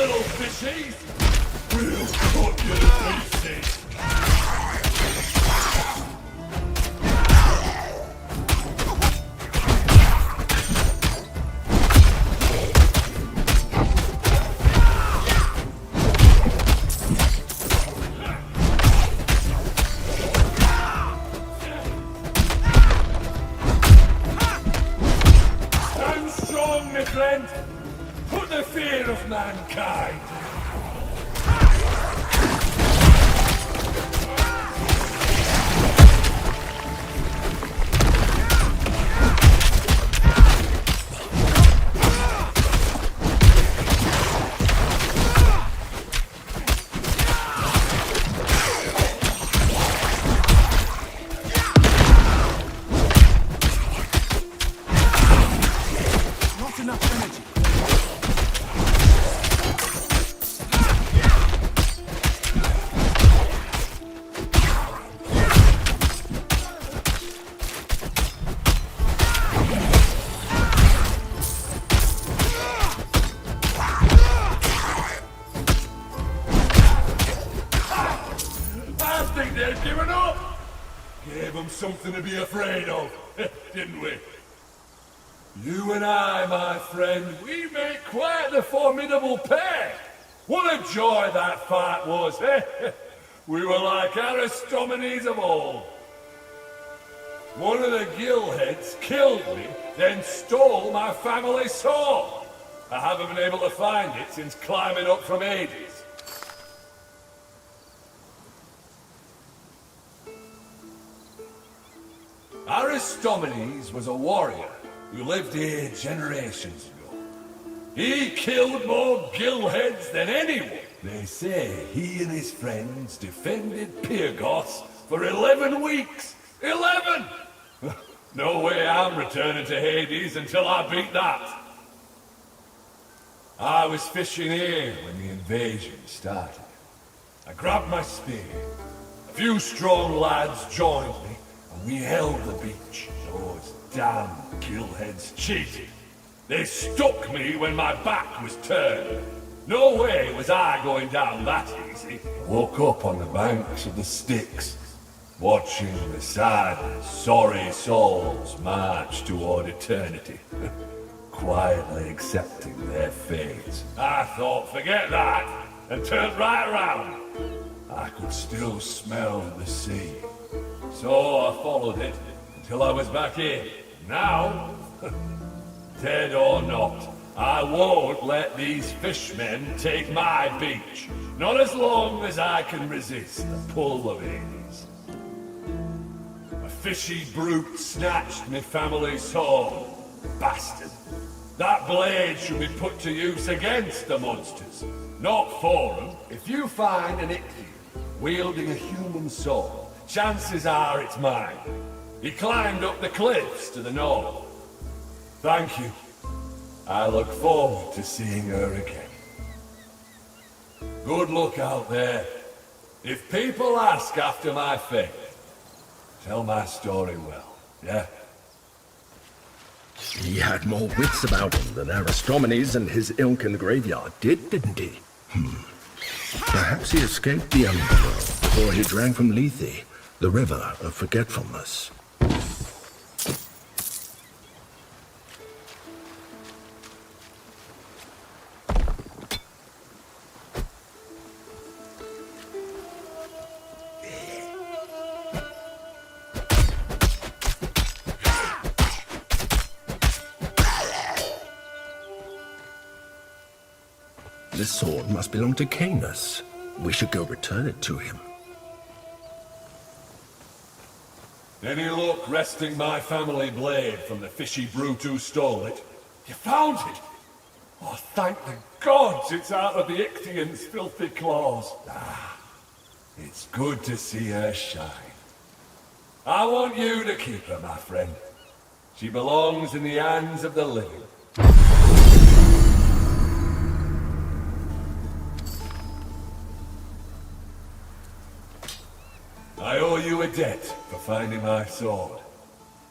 little fishies! We'll cut you to pieces! Friend, put the fear of mankind. They've given up! Gave them something to be afraid of, didn't we? You and I, my friend, we make quite the formidable pair! What a joy that fight was, eh? We were like Aristomenes of old. One of the gillheads killed me, then stole my family sword. I haven't been able to find it since climbing up from Hades. Aristomenes was a warrior who lived here generations ago. He killed more gillheads than anyone. They say he and his friends defended Pyrgos for 11 weeks. 11! No way I'm returning to Hades until I beat that. I was fishing here when the invasion started. I grabbed my spear. A few strong lads joined me. We held the beach. Those damn gillheads cheated. They stuck me when my back was turned. No way was I going down that easy. I woke up on the banks of the Styx, watching the sad, sorry souls march toward eternity, quietly accepting their fate. I thought, forget that, and turned right around. I could still smell the sea. So I followed it until I was back in. Now, dead or not, I won't let these fishmen take my beach. Not as long as I can resist the pull of Hades. A fishy brute snatched me family's sword. Bastard. That blade should be put to use against the monsters, not for them. If you find an Ichthian wielding a human sword, chances are it's mine. He climbed up the cliffs to the north. Thank you. I look forward to seeing her again. Good luck out there. If people ask after my fate, tell my story well, yeah? He had more wits about him than Aristomenes and his ilk graveyard did, didn't he? Perhaps he escaped the underworld before he drank from Lethe, the river of forgetfulness. This sword must belong to Canis. We should go return it to him. Any luck wresting my family blade from the fishy brute who stole it? You found it? Oh, thank the gods it's out of the Ichthian's filthy claws. It's good to see her shine. I want you to keep her, my friend. She belongs in the hands of the living. I owe you a debt for finding my sword.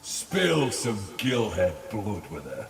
Spill some gillhead blood with her.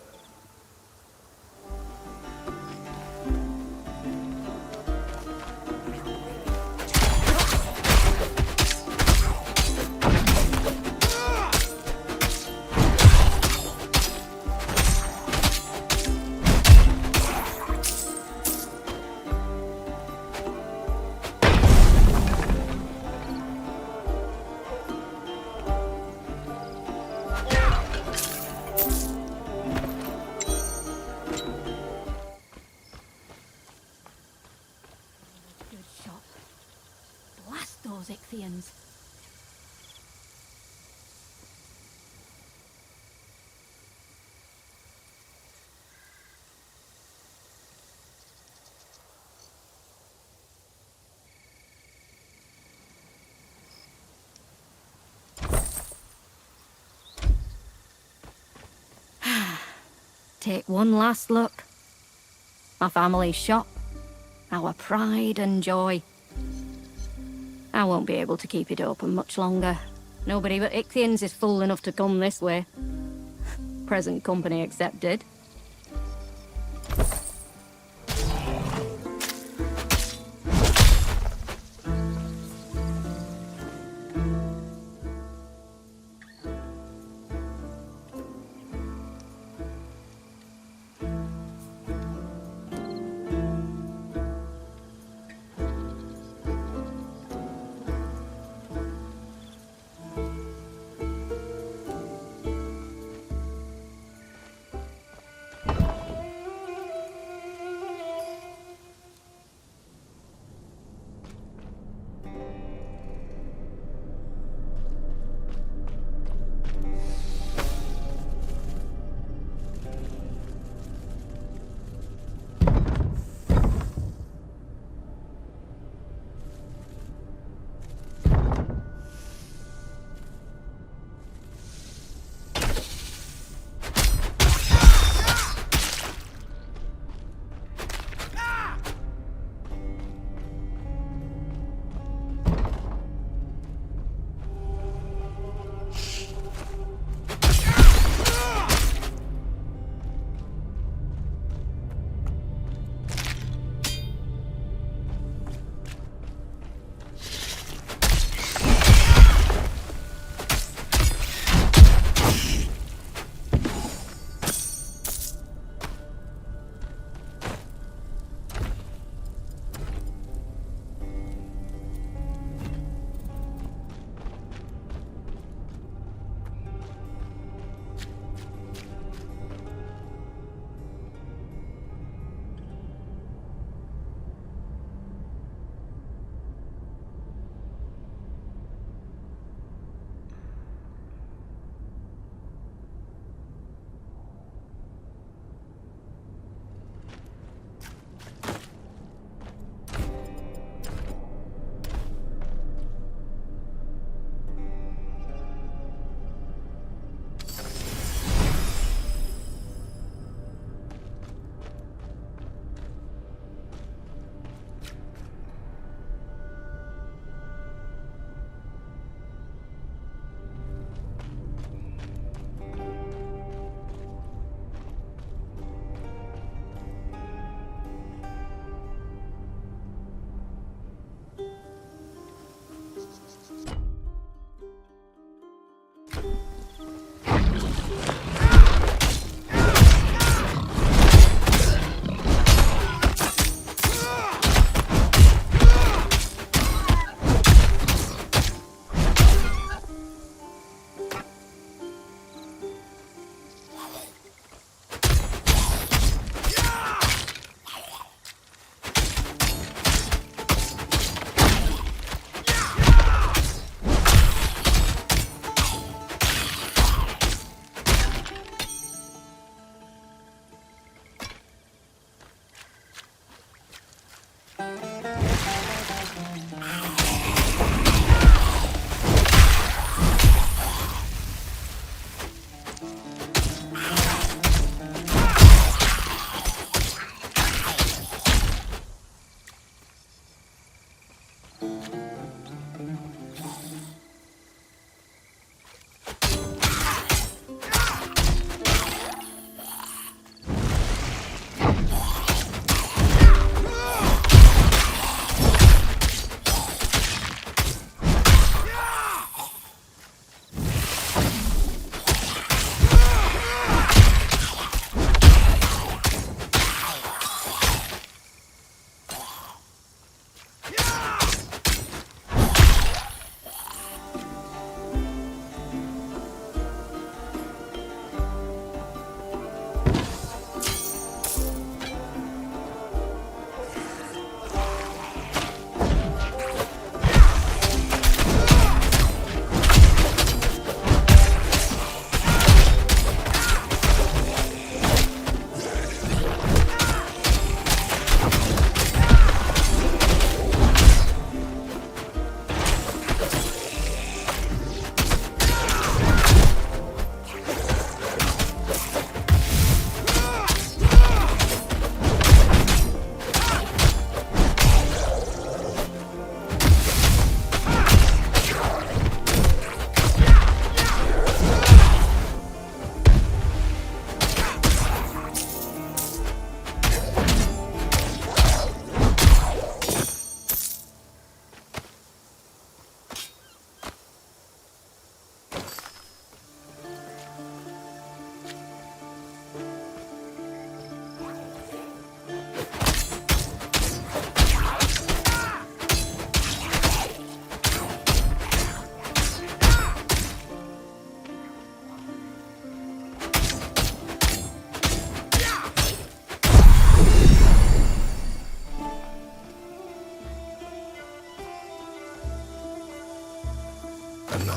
those Ichthians. Take one last look. My family's shop. Our pride and joy. I won't be able to keep it open much longer. Nobody but Ichthians is fool enough to come this way. Present company accepted.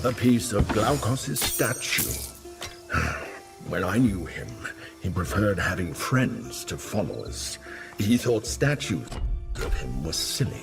another piece of Glaukos' statue. When I knew him, he preferred having friends to followers. He thought statues of him were silly.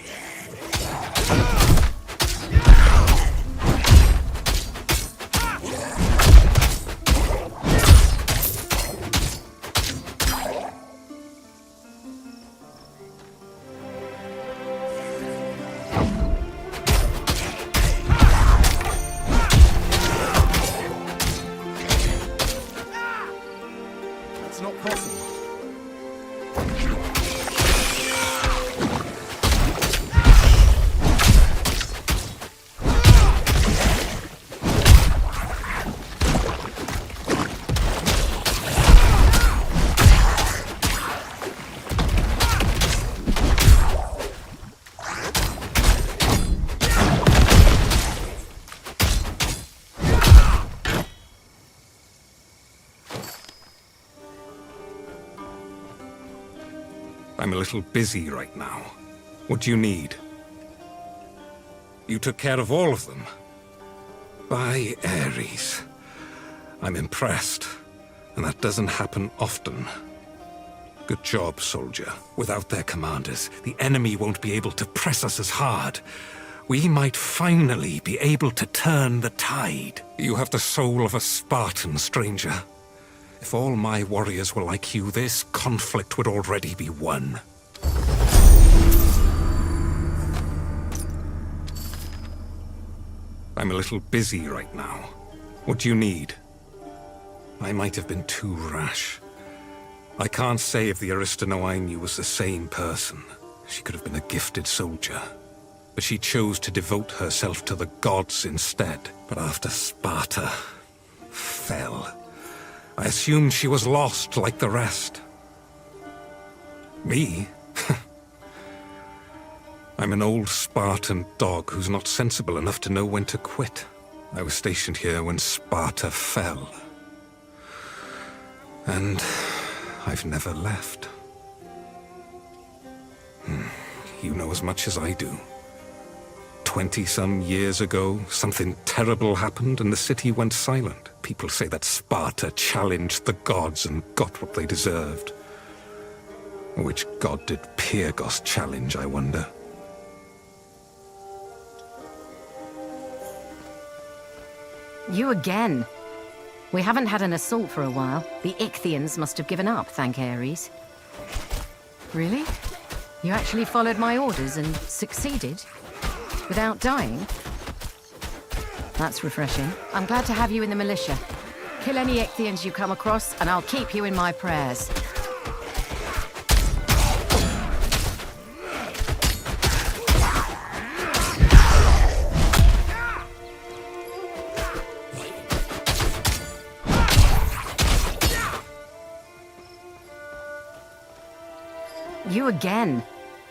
I'm a little busy right now. What do you need? You took care of all of them. By Ares. I'm impressed, and that doesn't happen often. Good job, soldier. Without their commanders, the enemy won't be able to press us as hard. We might finally be able to turn the tide. You have the soul of a Spartan, stranger. If all my warriors were like you, this conflict would already be won. I'm a little busy right now. What do you need? I might have been too rash. I can't say if the Aristano I knew was the same person. She could have been a gifted soldier. But she chose to devote herself to the gods instead. But after Sparta fell, I assumed she was lost like the rest. Me? I'm an old Spartan dog who's not sensible enough to know when to quit. I was stationed here when Sparta fell. And I've never left. You know as much as I do. 20-some years ago, something terrible happened and the city went silent. People say that Sparta challenged the gods and got what they deserved. Which god did Pyrgos challenge, I wonder? You again. We haven't had an assault for a while. The Ichthians must have given up, thank Ares. Really? You actually followed my orders and succeeded? Without dying? That's refreshing. I'm glad to have you in the militia. Kill any Ichthians you come across, and I'll keep you in my prayers. You again.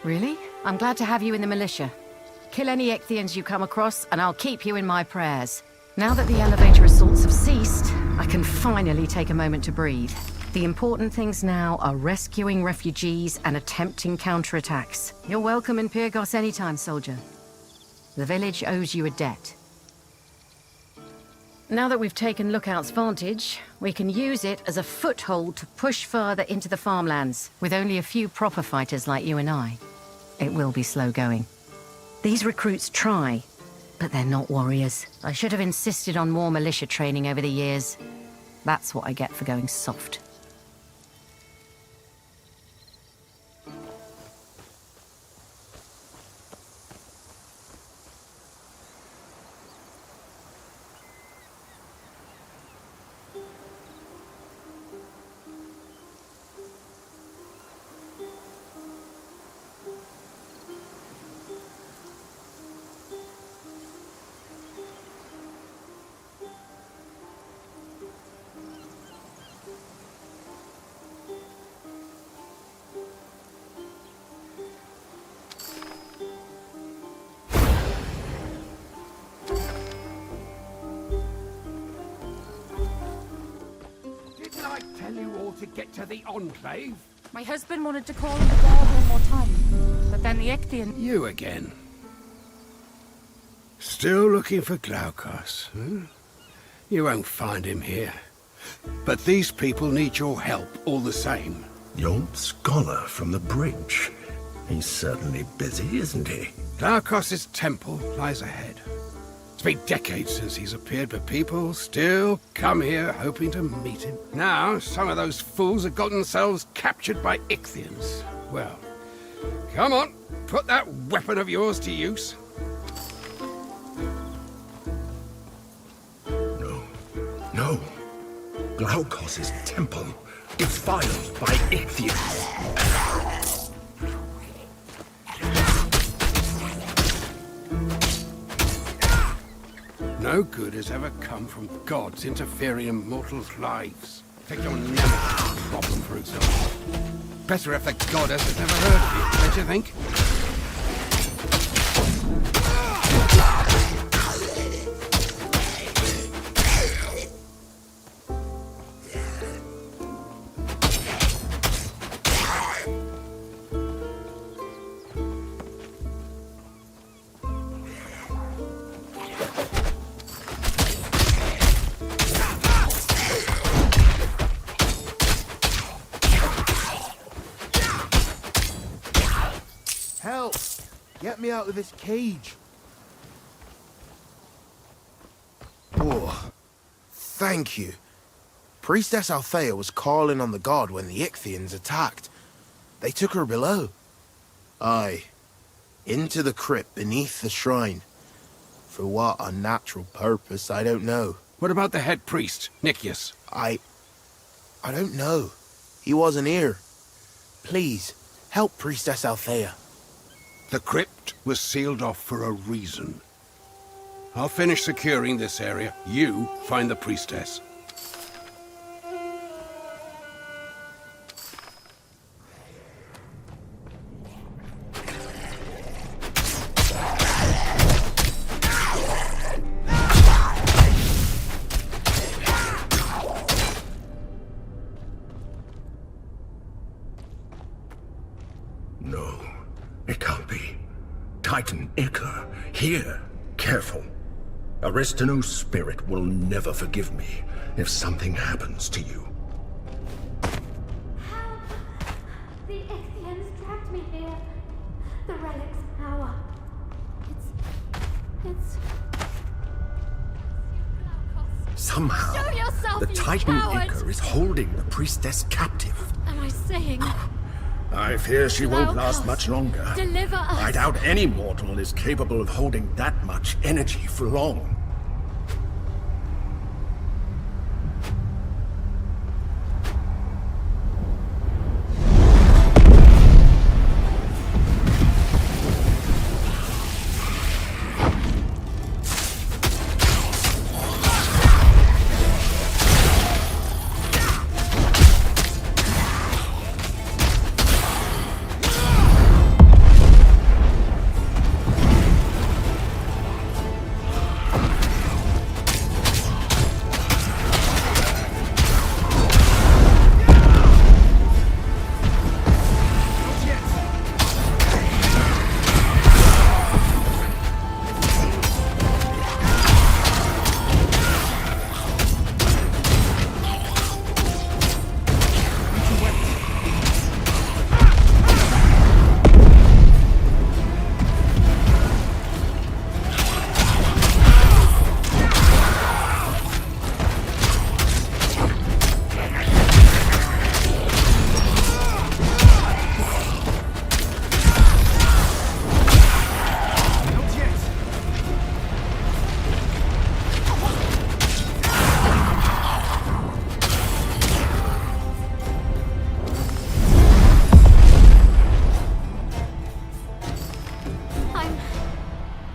Really? I'm glad to have you in the militia. Kill any Ichthians you come across, and I'll keep you in my prayers. Now that the elevator assaults have ceased, I can finally take a moment to breathe. The important things now are rescuing refugees and attempting counterattacks. You're welcome in Pyrgos anytime, soldier. The village owes you a debt. Now that we've taken Lookout's vantage, we can use it as a foothold to push further into the farmlands. With only a few proper fighters like you and I, it will be slow going. These recruits try, but they're not warriors. I should have insisted on more militia training over the years. That's what I get for going soft. To get to the Enclave? My husband wanted to call on the guard one more time, but then the Ichthian... You again. Still looking for Glaukos, huh? You won't find him here. But these people need your help all the same. The old scholar from the bridge. He's certainly busy, isn't he? Glaukos' temple lies ahead. It's been decades since he's appeared, but people still come here hoping to meet him. Now, some of those fools have got themselves captured by Ichthians. Well, come on, put that weapon of yours to use. No. Glaukos' temple is filed by Ichthians. No good has ever come from gods interfering in mortals' lives. Take your nemesis problem, for example. Better if the goddess has never heard of you, don't you think? Help! Get me out of this cage. Oh, thank you. Priestess Althea was calling on the god when the Ichthians attacked. They took her below. Aye, into the crypt beneath the shrine. For what unnatural purpose, I don't know. What about the head priest, Nicias? I don't know. He wasn't here. Please, help Priestess Althea. The crypt was sealed off for a reason. I'll finish securing this area. You find the priestess. No, it can't be. Titan Iker, here. Careful. Aristino's spirit will never forgive me if something happens to you. Help! The Ichthians trapped me here. The relic's power. It's... Somehow, Show yourself, the you Titan coward! Iker is holding the priestess captive. Am I saying? I fear she won't last Glaukos, much longer. deliver us. I doubt any mortal is capable of holding that much energy for long.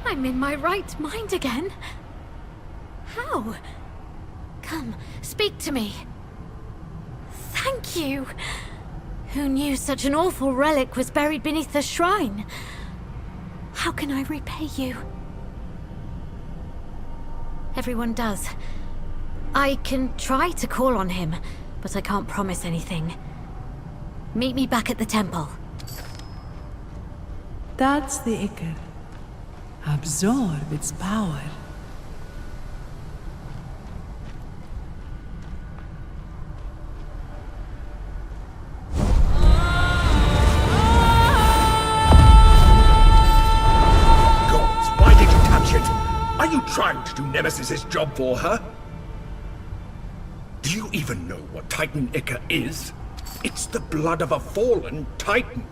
I'm in my right mind again. How? Come, speak to me. Thank you. Who knew such an awful relic was buried beneath the shrine? How can I repay you? Everyone does. I can try to call on him, but I can't promise anything. Meet me back at the temple. That's the Iker. Absorb its power. Gods, why did you touch it? Are you trying to do Nemesis's job for her? Do you even know what Titan Ica is? It's the blood of a fallen Titan.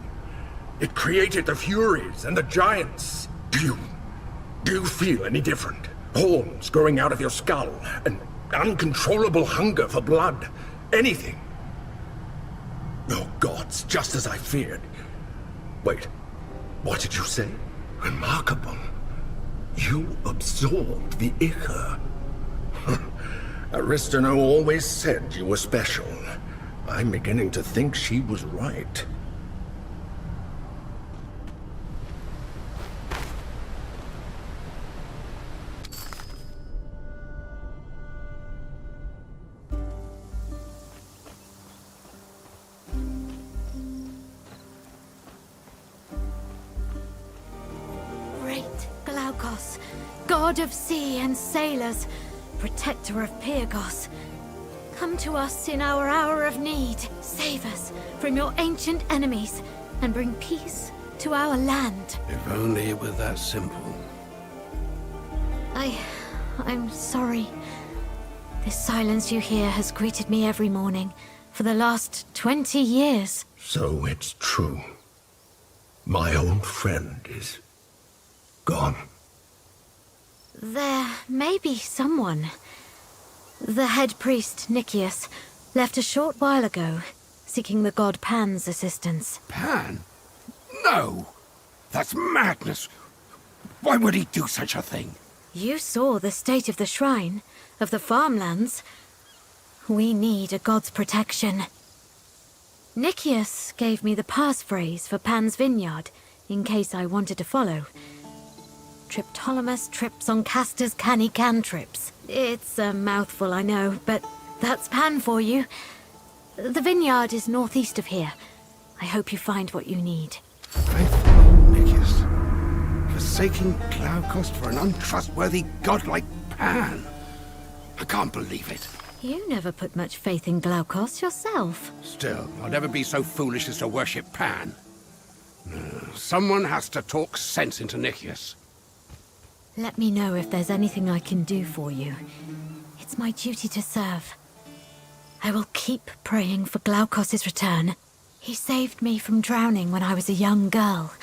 It created the Furies and the Giants. Do you feel any different? Horns growing out of your skull, an uncontrollable hunger for blood, anything? Oh gods, just as I feared. Wait, what did you say? Remarkable. You absorbed the Ica. Aristano always said you were special. I'm beginning to think she was right. Great Glaukos, god of sea and sailors, protector of Pyrgos. Come to us in our hour of need. Save us from your ancient enemies and bring peace to our land. If only it were that simple. I'm sorry. This silence you hear has greeted me every morning for the last 20 years. So it's true. My old friend is gone. There may be someone. The head priest, Nicias, left a short while ago, seeking the god Pan's assistance. Pan? No! That's madness! Why would he do such a thing? You saw the state of the shrine, of the farmlands. We need a god's protection. Nicias gave me the passphrase for Pan's vineyard, in case I wanted to follow. Triptolemus trips on Castor's canny cantrips. It's a mouthful, I know, but that's Pan for you. The vineyard is northeast of here. I hope you find what you need. Faithful old Nicias. Forsaking Glaukos for an untrustworthy god like Pan. I can't believe it. You never put much faith in Glaukos yourself. Still, I'll never be so foolish as to worship Pan. No, someone has to talk sense into Nicias. Let me know if there's anything I can do for you. It's my duty to serve. I will keep praying for Glaukos' return. He saved me from drowning when I was a young girl.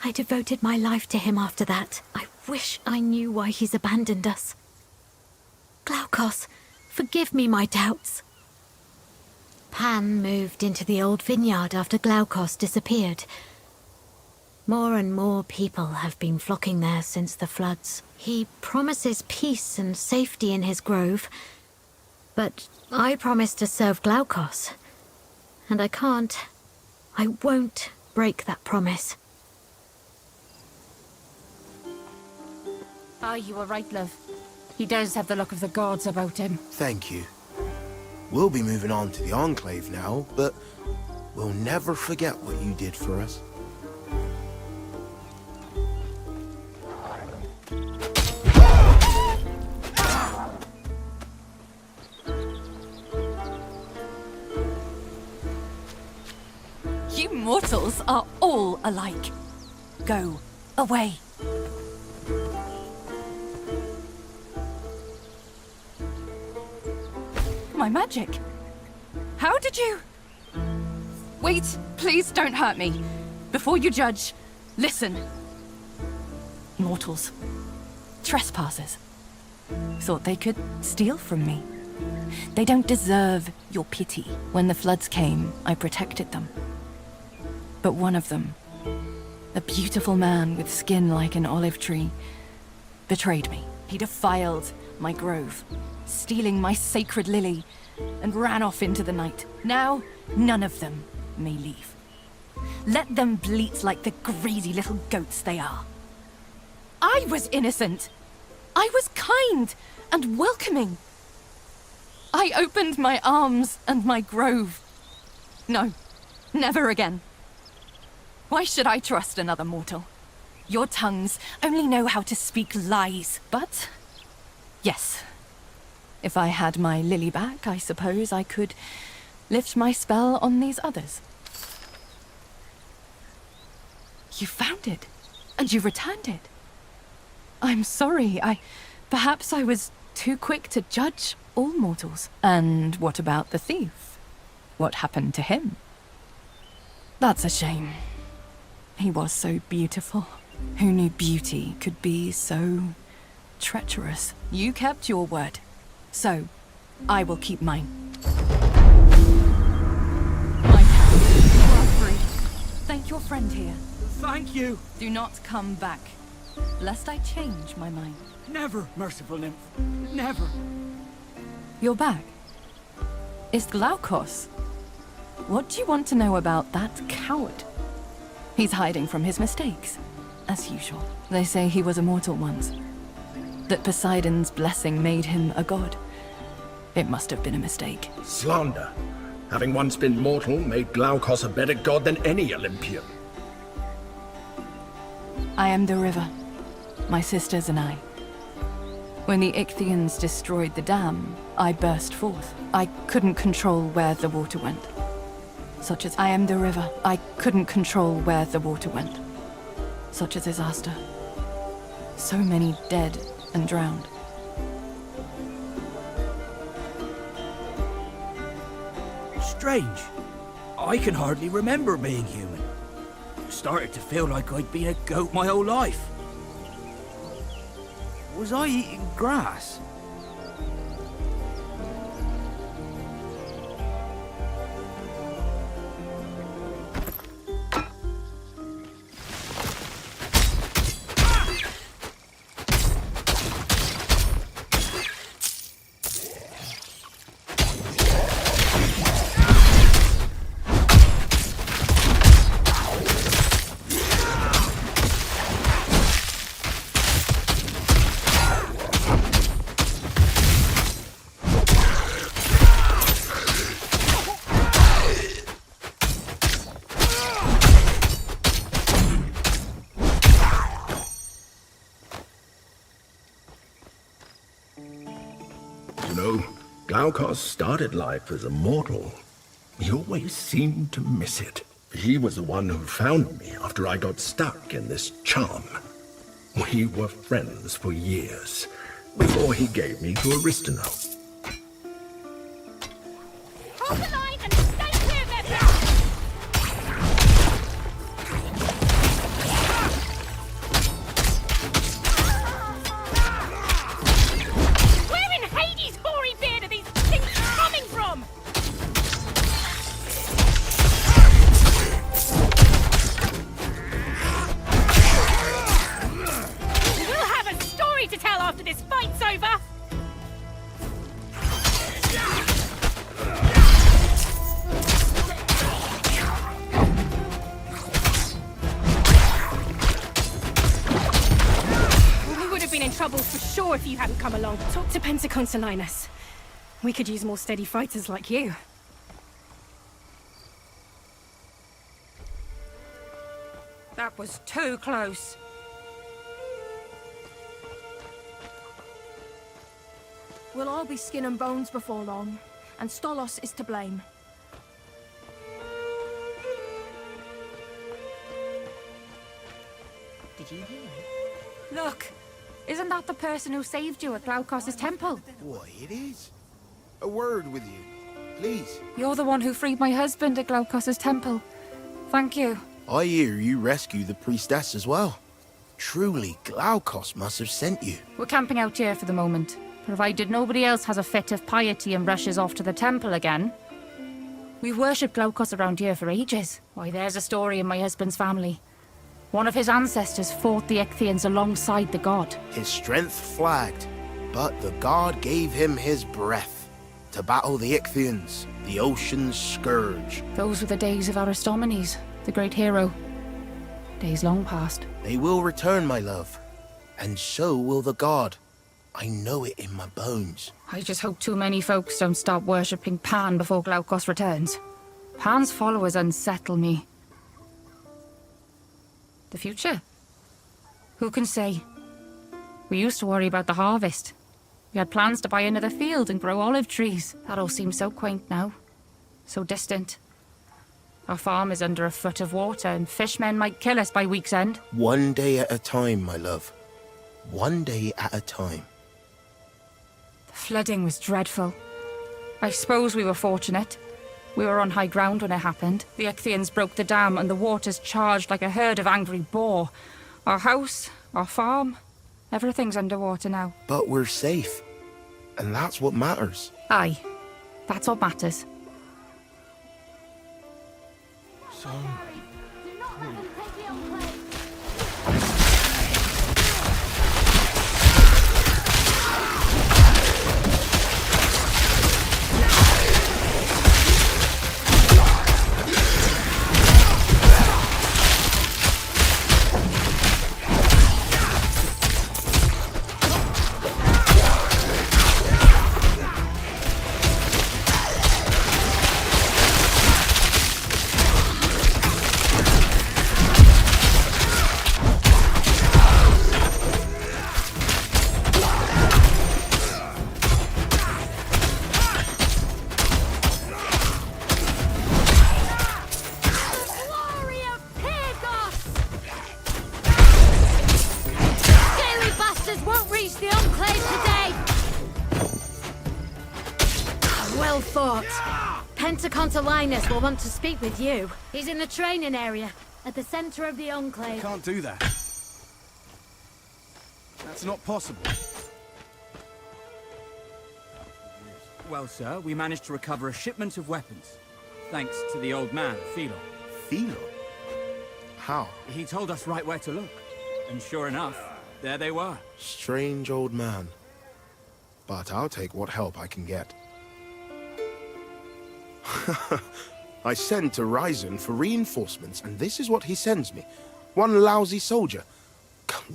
I devoted my life to him after that. I wish I knew why he's abandoned us. Glaukos, forgive me my doubts. Pan moved into the old vineyard after Glaukos disappeared. More and more people have been flocking there since the floods. He promises peace and safety in his grove, but I promised to serve Glaukos, and I won't break that promise. You were right, love. He does have the look of the gods about him. Thank you. We'll be moving on to the Enclave now, but we'll never forget what you did for us. You mortals are all alike. Go away. My magic? How did you... Wait, please don't hurt me. Before you judge, listen. Mortals. Trespassers. Thought they could steal from me. They don't deserve your pity. When the floods came, I protected them. But one of them, a beautiful man with skin like an olive tree, betrayed me. He defiled my grove, stealing my sacred lily, and ran off into the night. Now, none of them may leave. Let them bleat like the greedy little goats they are. I was innocent. I was kind and welcoming. I opened my arms and my grove. No, never again. Why should I trust another mortal? Your tongues only know how to speak lies. But, yes, if I had my lily back, I suppose I could lift my spell on these others. You found it, and you returned it. I'm sorry, perhaps I was too quick to judge all mortals. And what about the thief? What happened to him? That's a shame. He was so beautiful. Who knew beauty could be so treacherous? You kept your word. So, I will keep mine. My cat, you are free. Thank your friend here. Thank you. Do not come back, lest I change my mind. Never, merciful nymph. Never. You're back. It's Glaukos. What do you want to know about that coward? He's hiding from his mistakes, as usual. They say he was immortal once. That Poseidon's blessing made him a god. It must have been a mistake. Slander. Having once been mortal made Glaukos a better god than any Olympian. I am the river, my sisters and I. When the Ichthyans destroyed the dam, I burst forth. I couldn't control where the water went. Such as I am the river. I couldn't control where the water went. Such a disaster. So many dead and drowned. Strange. I can hardly remember being human. Started to feel like I'd been a goat my whole life. Was I eating grass? Glaukos started life as a mortal. He always seemed to miss it. He was the one who found me after I got stuck in this charm. We were friends for years, before he gave me to Aristino. Hold the line and stay clear of their Where in Hades' hoary beard are these things coming from? We'll have a story to tell after this fight's over. We would have been in trouble for sure if you hadn't come along. Talk to Penteconsolinus. We could use more steady fighters like you. That was too close. We'll all be skin and bones before long, and Stolos is to blame. Did you hear? Look! Isn't that the person who saved you at Glaukos' temple? Why, it is. A word with you, please. You're the one who freed my husband at Glaukos' temple. Thank you. I hear you rescued the priestess as well. Truly, Glaukos must have sent you. We're camping out here for the moment, provided nobody else has a fit of piety and rushes off to the temple again. We've worshipped Glaukos around here for ages. Why, there's a story in my husband's family. One of his ancestors fought the Ichthyans alongside the god. His strength flagged, but the god gave him his breath to battle the Ichthyans, the ocean's scourge. Those were the days of Aristomenes, the great hero. Days long past. They will return, my love, and so will the god. I know it in my bones. I just hope too many folks don't stop worshipping Pan before Glaukos returns. Pan's followers unsettle me. The future? Who can say? We used to worry about the harvest. We had plans to buy another field and grow olive trees. That all seems so quaint now. So distant. Our farm is under a foot of water and fishmen might kill us by week's end. One day at a time, my love. One day at a time. The flooding was dreadful. I suppose we were fortunate. We were on high ground when it happened. The Ichthians broke the dam and the waters charged like a herd of angry boar. Our house, our farm, everything's underwater now. But we're safe. And that's what matters. Aye, that's what matters. So... Linus will want to speak with you. He's in the training area, at the center of the Enclave. Can't do that. That's not possible. Well, sir, we managed to recover a shipment of weapons. Thanks to the old man, Philo. Philo? How? He told us right where to look. And sure enough, there they were. Strange old man. But I'll take what help I can get. I send to Ryzen for reinforcements, and this is what he sends me. One lousy soldier.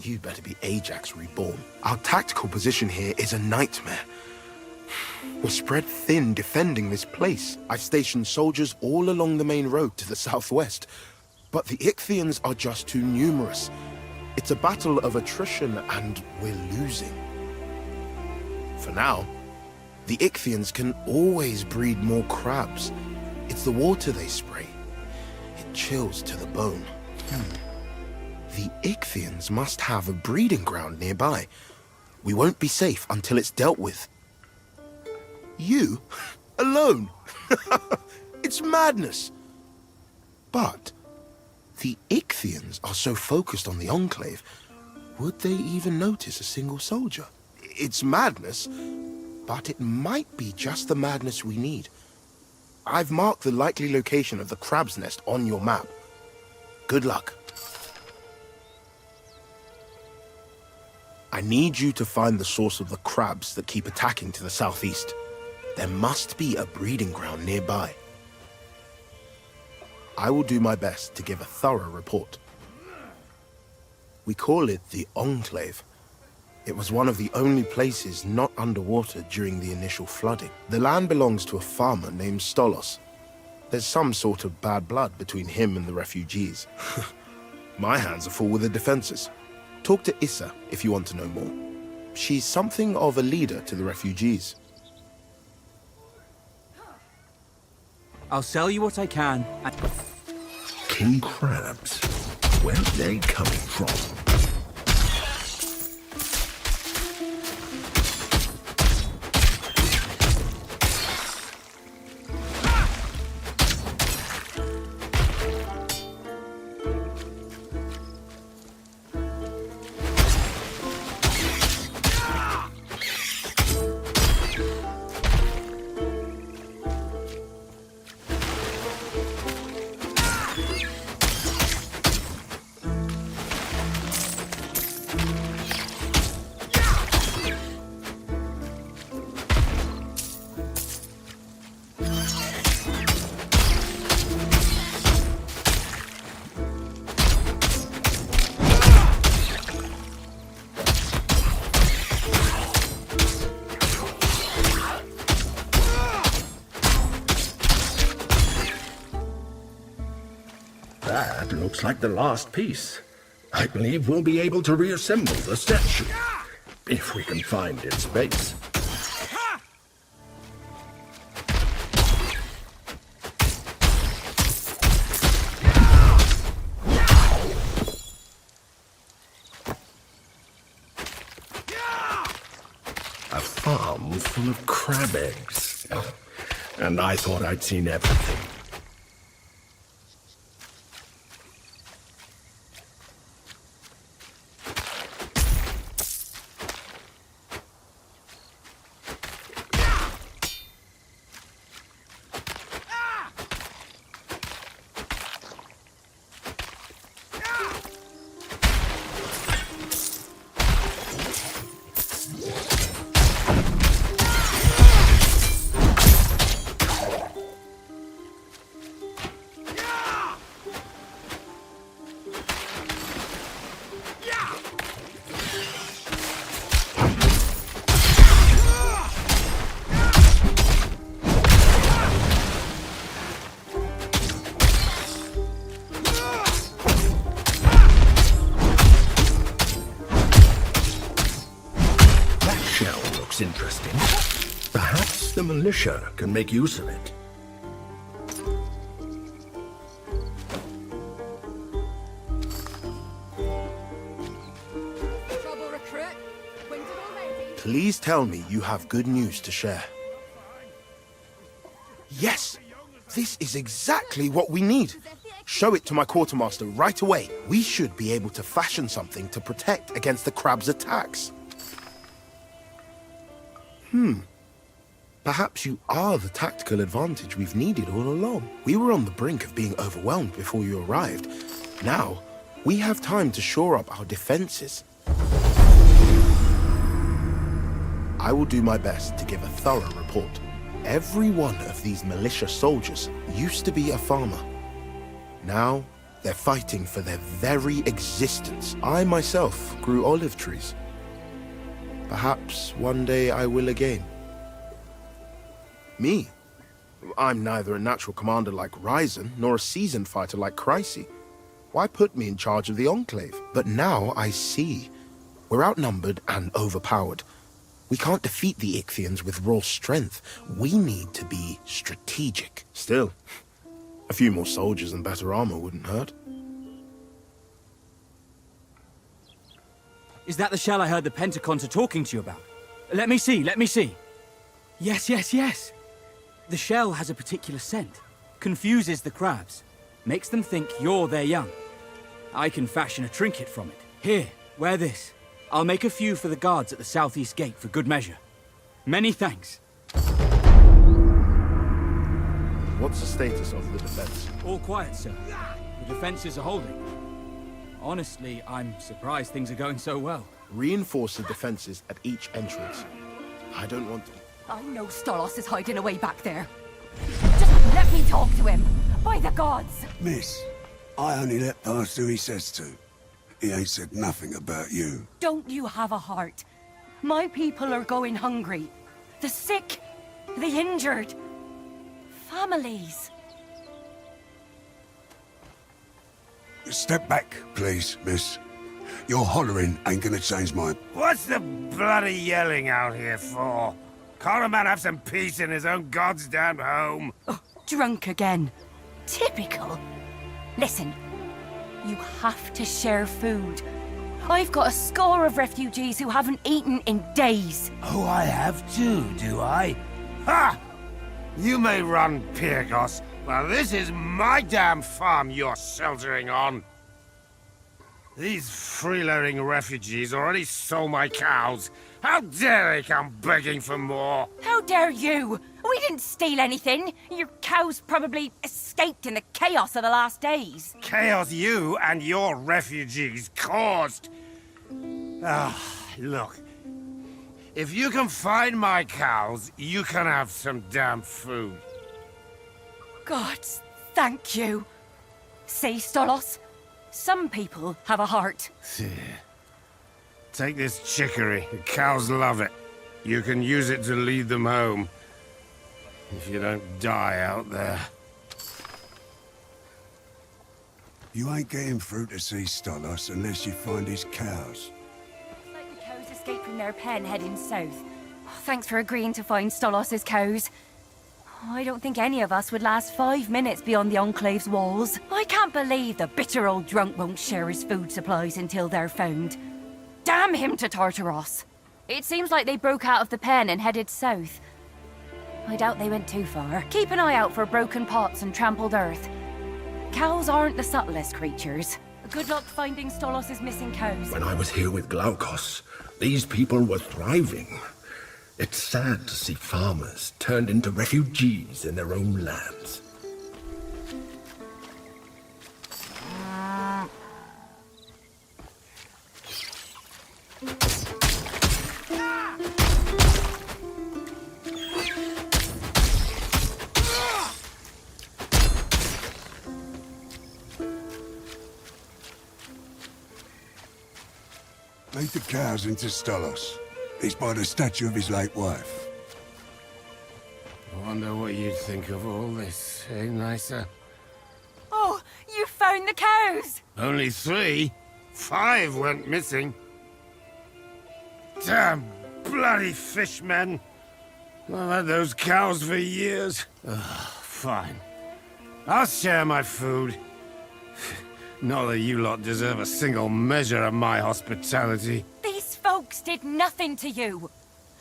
You better be Ajax reborn. Our tactical position here is a nightmare. We're spread thin defending this place. I've stationed soldiers all along the main road to the southwest. But the Ichthians are just too numerous. It's a battle of attrition, and we're losing. For now, the Ichthians can always breed more crabs. It's the water they spray. It chills to the bone. The Ichthians must have a breeding ground nearby. We won't be safe until it's dealt with. You? Alone? It's madness. But the Ichthians are so focused on the Enclave, would they even notice a single soldier? It's madness, but it might be just the madness we need. I've marked the likely location of the crab's nest on your map. Good luck. I need you to find the source of the crabs that keep attacking to the southeast. There must be a breeding ground nearby. I will do my best to give a thorough report. We call it the Enclave. It was one of the only places not underwater during the initial flooding. The land belongs to a farmer named Stolos. There's some sort of bad blood between him and the refugees. My hands are full with the defenses. Talk to Issa if you want to know more. She's something of a leader to the refugees. I'll sell you what I can. King crabs. Where are they coming from? That looks like the last piece. I believe we'll be able to reassemble the statue, if we can find its base. A farm full of crab eggs. And I thought I'd seen everything. Interesting. Perhaps the militia can make use of it. Please tell me you have good news to share. Yes! This is exactly what we need. Show it to my quartermaster right away. We should be able to fashion something to protect against the crab's attacks. Perhaps you are the tactical advantage we've needed all along. We were on the brink of being overwhelmed before you arrived. Now, we have time to shore up our defenses. I will do my best to give a thorough report. Every one of these militia soldiers used to be a farmer. Now, they're fighting for their very existence. I myself grew olive trees. Perhaps one day I will again. Me? I'm neither a natural commander like Ryzen, nor a seasoned fighter like Chryse. Why put me in charge of the Enclave? But now I see. We're outnumbered and overpowered. We can't defeat the Ichthyans with raw strength. We need to be strategic. Still, a few more soldiers and better armor wouldn't hurt. Is that the shell I heard the Pentacons are talking to you about? Let me see, let me see. Yes, yes, yes. The shell has a particular scent. Confuses the crabs. Makes them think you're their young. I can fashion a trinket from it. Here, wear this. I'll make a few for the guards at the southeast gate for good measure. Many thanks. What's the status of the defense? All quiet, sir. The defenses are holding. Honestly, I'm surprised things are going so well. Reinforce the defenses at each entrance. I don't want to... I know Stolos is hiding away back there. Just let me talk to him. By the gods! Miss, I only let pass who he says to. He ain't said nothing about you. Don't you have a heart? My people are going hungry. The sick, the injured. Families. Step back, please, miss. Your hollering ain't gonna change my... What's the bloody yelling out here for? Can't a man have some peace in his own goddamn home? Oh, drunk again. Typical. Listen, you have to share food. I've got a score of refugees who haven't eaten in days. Oh, I have too, do I? Ha! You may run, Pyrgos, but this is my damn farm you're sheltering on. These freeloading refugees already stole my cows. How dare they come begging for more? How dare you? We didn't steal anything. Your cows probably escaped in the chaos of the last days. Chaos you and your refugees caused. Ah, look. If you can find my cows, you can have some damn food. Gods, thank you. See, Stolos? Some people have a heart. Take this chicory. The cows love it. You can use it to lead them home. If you don't die out there. You ain't getting through to see Stolos unless you find his cows. Looks like the cows escaped from their pen heading south. Thanks for agreeing to find Stolos' cows. I don't think any of us would last 5 minutes beyond the Enclave's walls. I can't believe the bitter old drunk won't share his food supplies until they're found. Damn him to Tartaros! It seems like they broke out of the pen and headed south. I doubt they went too far. Keep an eye out for broken pots and trampled earth. Cows aren't the subtlest creatures. Good luck finding Stolos' missing cows. When I was here with Glaukos, these people were thriving. It's sad to see farmers turned into refugees in their own lands. Lead the cows into Stolos. He's by the statue of his late wife. Wonder what you'd think of all this, eh, Nysa? Oh, you found the cows! Only 3? 5 went missing. Damn bloody fishmen! I've had those cows for years. Fine. I'll share my food. Not that you lot deserve a single measure of my hospitality. These folks did nothing to you.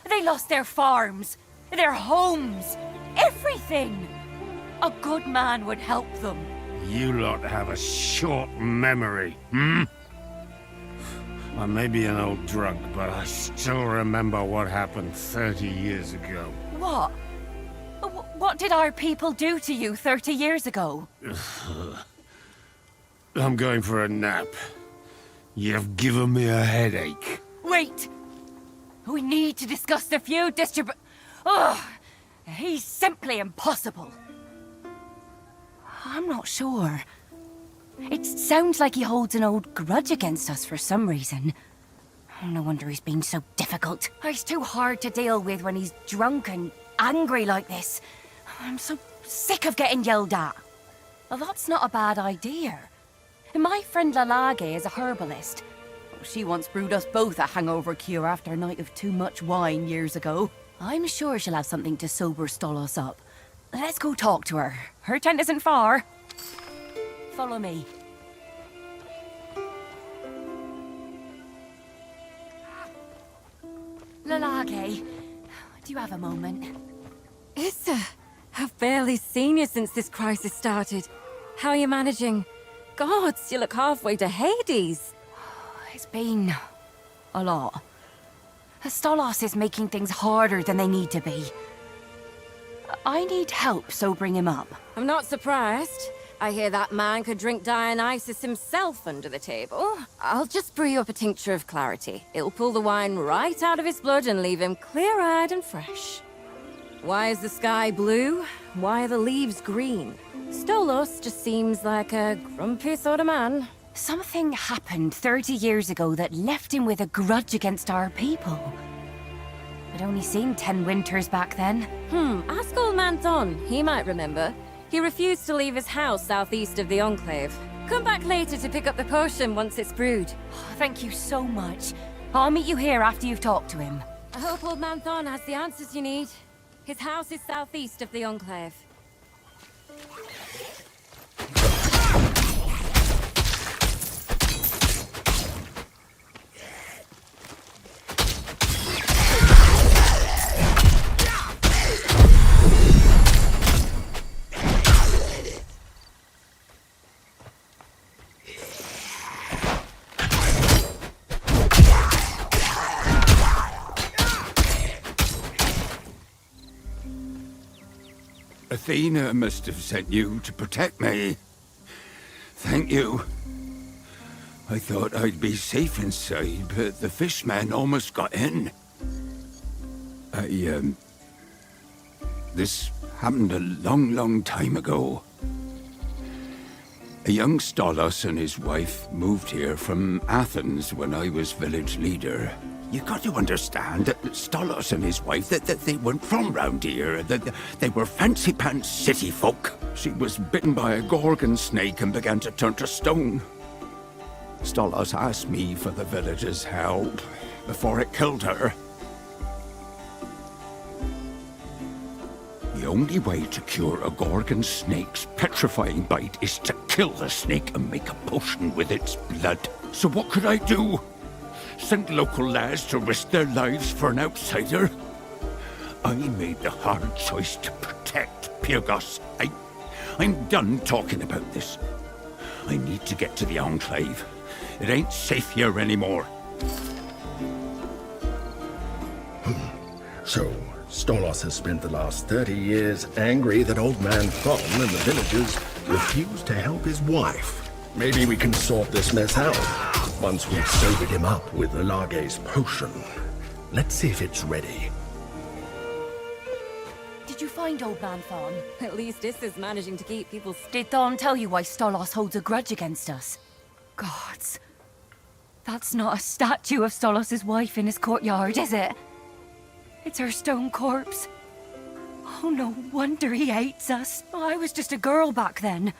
They lost their farms, their homes, everything. A good man would help them. You lot have a short memory, hmm? I may be an old drunk, but I still remember what happened 30 years ago. What? What did our people do to you 30 years ago? I'm going for a nap. You've given me a headache. Wait! We need to discuss the feud Ugh! He's simply impossible. I'm not sure. It sounds like he holds an old grudge against us for some reason. No wonder he's been so difficult. He's too hard to deal with when he's drunk and angry like this. I'm so sick of getting yelled at. Well, that's not a bad idea. My friend Lalage is a herbalist. She once brewed us both a hangover cure after a night of too much wine years ago. I'm sure she'll have something to sober Stolos up. Let's go talk to her. Her tent isn't far. Follow me. Lalage, do you have a moment? Ista, I've barely seen you since this crisis started. How are you managing? Gods, you look halfway to Hades. It's been a lot. Stolos is making things harder than they need to be. I need help sobering him up. I'm not surprised. I hear that man could drink Dionysus himself under the table. I'll just brew you up a tincture of clarity. It'll pull the wine right out of his blood and leave him clear-eyed and fresh. Why is the sky blue? Why are the leaves green? Stolos just seems like a grumpy sort of man. Something happened 30 years ago that left him with a grudge against our people. I'd only seen 10 winters back then. Ask old Manton. He might remember. He refused to leave his house southeast of the Enclave. Come back later to pick up the potion once it's brewed. Oh, thank you so much. I'll meet you here after you've talked to him. I hope old Manton has the answers you need. His house is southeast of the Enclave. Athena must have sent you to protect me. Thank you. I thought I'd be safe inside, but the fishman almost got in. This happened a long time ago. A young Stolos and his wife moved here from Athens when I was village leader. You got to understand that Stolos and his wife, that they weren't from round here. That they were fancy-pants city folk. She was bitten by a gorgon snake and began to turn to stone. Stolos asked me for the village's help before it killed her. The only way to cure a gorgon snake's petrifying bite is to kill the snake and make a potion with its blood. So what could I do? Send local lads to risk their lives for an outsider? I made the hard choice to protect Pyrgos. I'm done talking about this. I need to get to the Enclave. It ain't safe here anymore. So, Stolos has spent the last 30 years angry that old man Thon and the villagers refused to help his wife. Maybe we can sort this mess out once we've sobered him up with Alage's potion. Let's see if it's ready. Did you find old man Thon? At least this is managing to keep people... Did Thon tell you why Stolos holds a grudge against us? Gods. That's not a statue of Stolos' wife in his courtyard, is it? It's her stone corpse. Oh, no wonder he hates us. I was just a girl back then.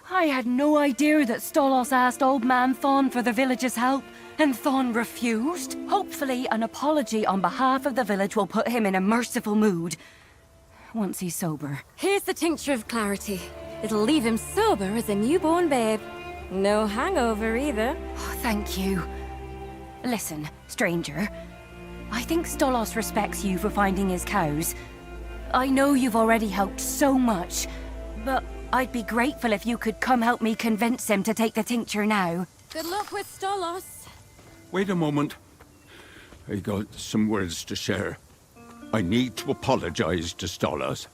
I had no idea that Stolos asked old man Thon for the village's help, and Thon refused. Hopefully, an apology on behalf of the village will put him in a merciful mood once he's sober. Here's the tincture of clarity. It'll leave him sober as a newborn babe. No hangover either. Oh, thank you. Listen, stranger. I think Stolos respects you for finding his cows. I know you've already helped so much, but I'd be grateful if you could come help me convince him to take the tincture now. Good luck with Stolos. Wait a moment. I got some words to share. I need to apologize to Stolos.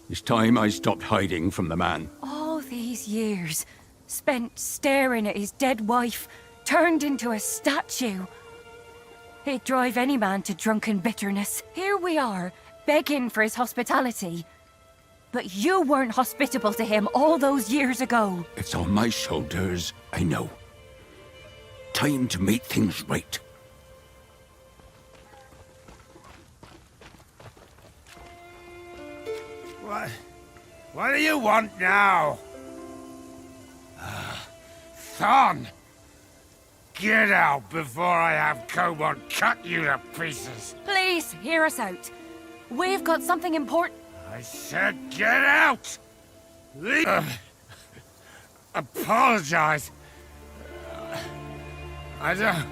It's time I stopped hiding from the man. All these years, spent staring at his dead wife, turned into a statue. It'd drive any man to drunken bitterness. Here we are, begging for his hospitality. But you weren't hospitable to him all those years ago. It's on my shoulders, I know. Time to make things right. What do you want now? Thon! Get out before I have Cobalt cut you to pieces. Please, hear us out. We've got something important. I said get out! Apologize. I don't...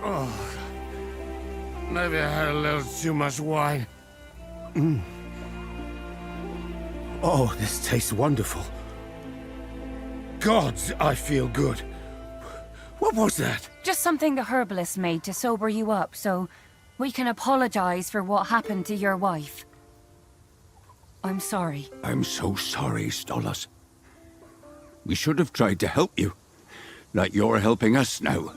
Oh... Maybe I had a little too much wine. Oh, this tastes wonderful. Gods, I feel good. What was that? Just something the herbalist made to sober you up, so we can apologize for what happened to your wife. I'm sorry. I'm so sorry, Stolos. We should have tried to help you, like you're helping us now.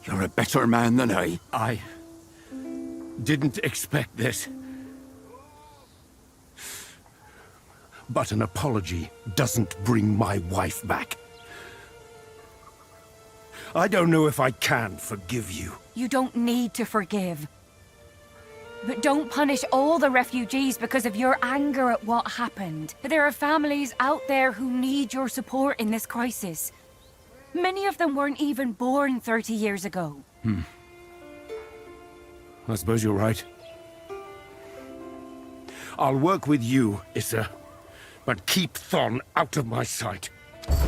You're a better man than I didn't expect this. But an apology doesn't bring my wife back. I don't know if I can forgive you. You don't need to forgive. But don't punish all the refugees because of your anger at what happened. There are families out there who need your support in this crisis. Many of them weren't even born 30 years ago. I suppose you're right. I'll work with you, Issa. But keep Thon out of my sight. Help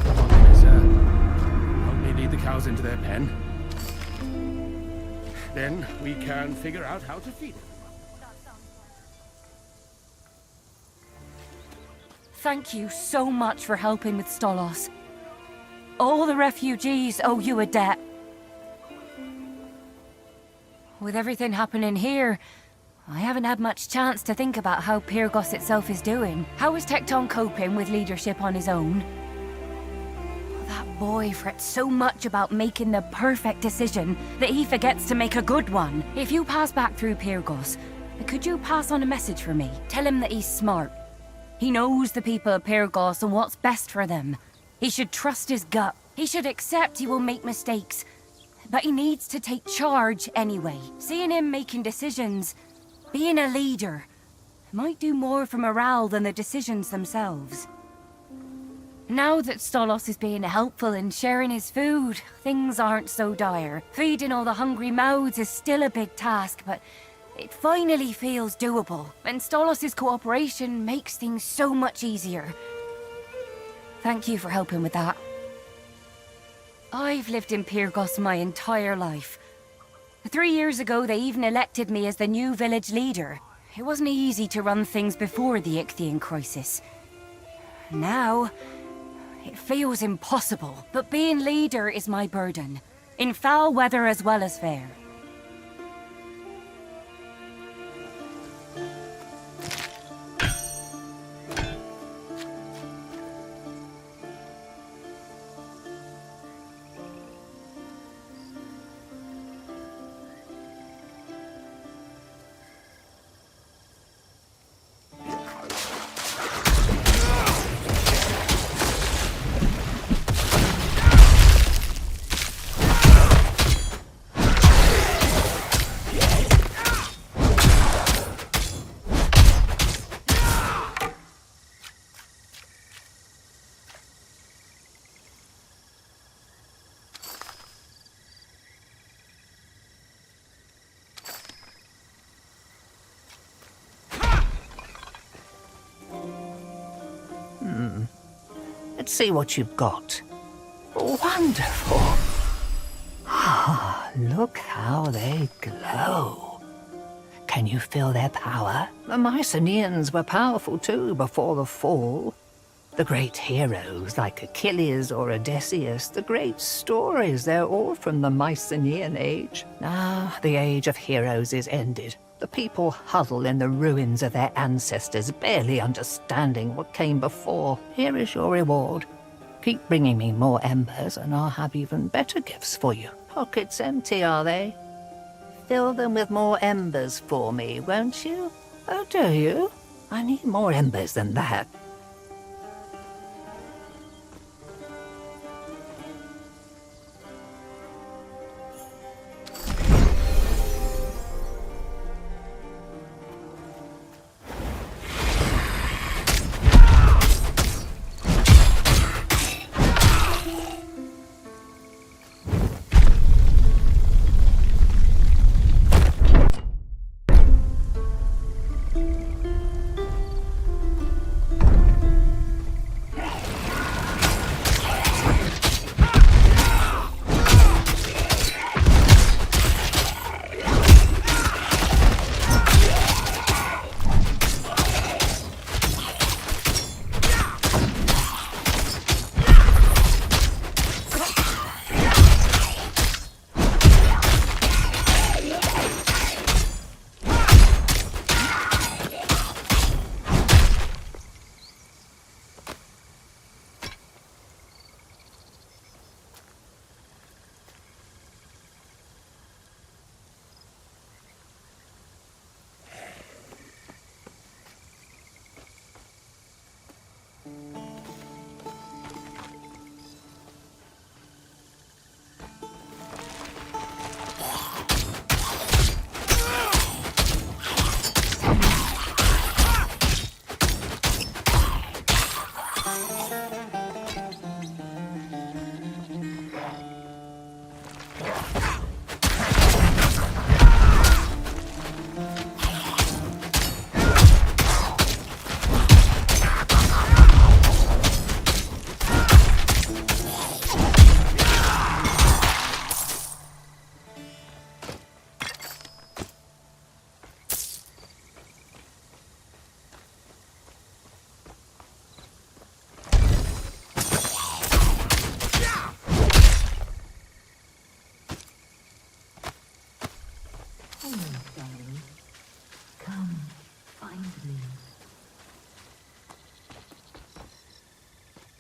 me lead the cows into their pen. Then we can figure out how to feed them. Thank you so much for helping with Stolos. All the refugees owe you a debt. With everything happening here, I haven't had much chance to think about how Pyrgos itself is doing. How is Tecton coping with leadership on his own? That boy frets so much about making the perfect decision that he forgets to make a good one. If you pass back through Pyrgos, could you pass on a message for me? Tell him that he's smart. He knows the people of Pyrgos and what's best for them. He should trust his gut. He should accept he will make mistakes. But he needs to take charge anyway. Seeing him making decisions, being a leader, might do more for morale than the decisions themselves. Now that Stolos is being helpful and sharing his food, things aren't so dire. Feeding all the hungry mouths is still a big task, but it finally feels doable. And Stolos' cooperation makes things so much easier. Thank you for helping with that. I've lived in Pyrgos my entire life. 3 years ago, they even elected me as the new village leader. It wasn't easy to run things before the Ichthian crisis. Now, it feels impossible, but being leader is my burden. In foul weather as well as fair. Let's see what you've got. Wonderful. Ah, look how they glow. Can you feel their power? The Mycenaeans were powerful too before the fall. The great heroes like Achilles or Odysseus, the great stories, they're all from the Mycenaean age. Now, the age of heroes is ended. The people huddle in the ruins of their ancestors, barely understanding what came before. Here is your reward. Keep bringing me more embers, and I'll have even better gifts for you. Pockets empty, are they? Fill them with more embers for me, won't you? Oh, do you? I need more embers than that.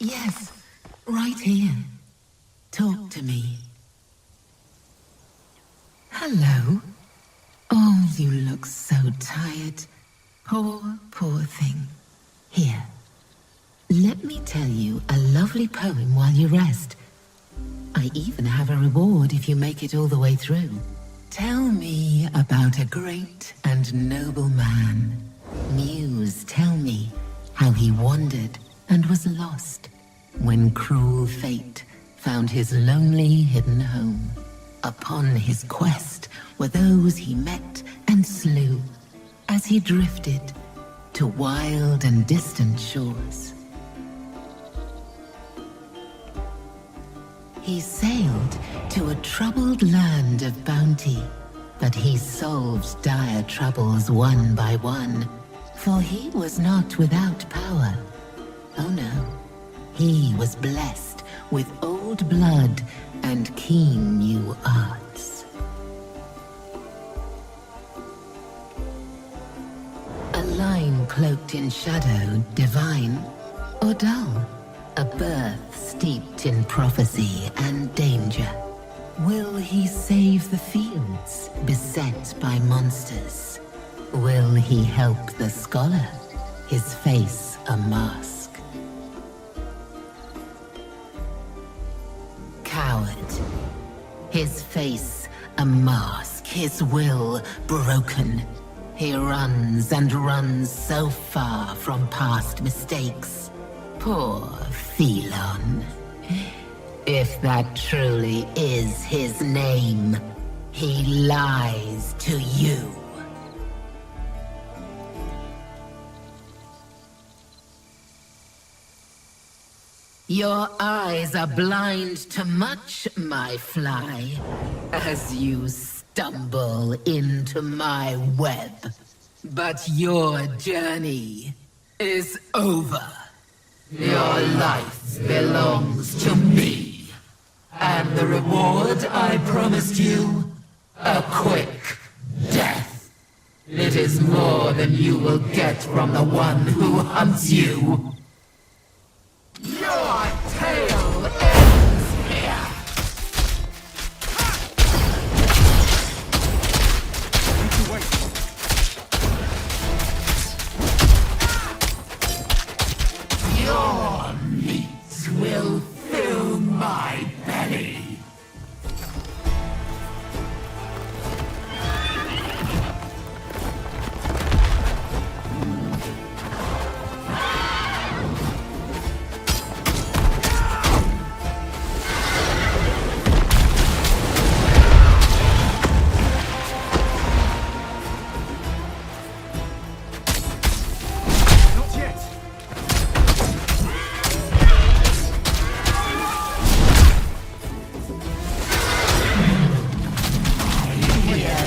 Yes, right here. Talk to me. Hello. Oh, you look so tired. Poor, poor thing. Here, let me tell you a lovely poem while you rest. I even have a reward if you make it all the way through. Tell me about a great and noble man. muse tell me how he wandered and was lost when cruel fate found his lonely hidden home. Upon his quest were those he met and slew as he drifted to wild and distant shores. He sailed to a troubled land of bounty, but he solved dire troubles one by one, for he was not without power. Oh no, he was blessed with old blood and keen new arts. A line cloaked in shadow, divine or dull, a birth steeped in prophecy and danger. Will he save the fields beset by monsters? Will he help the scholar, his face a mask? Coward, his face a mask, his will broken. He runs and runs so far from past mistakes. Poor Phelon. If that truly is his name, he lies to you. Your eyes are blind to much, my fly, as you stumble into my web. But your journey is over. Your life belongs to me. And the reward I promised you? A quick death. It is more than you will get from the one who hunts you. Your tale ends here. Your meat will fill my belly.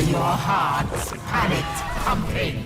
Your heart's panicked pumping.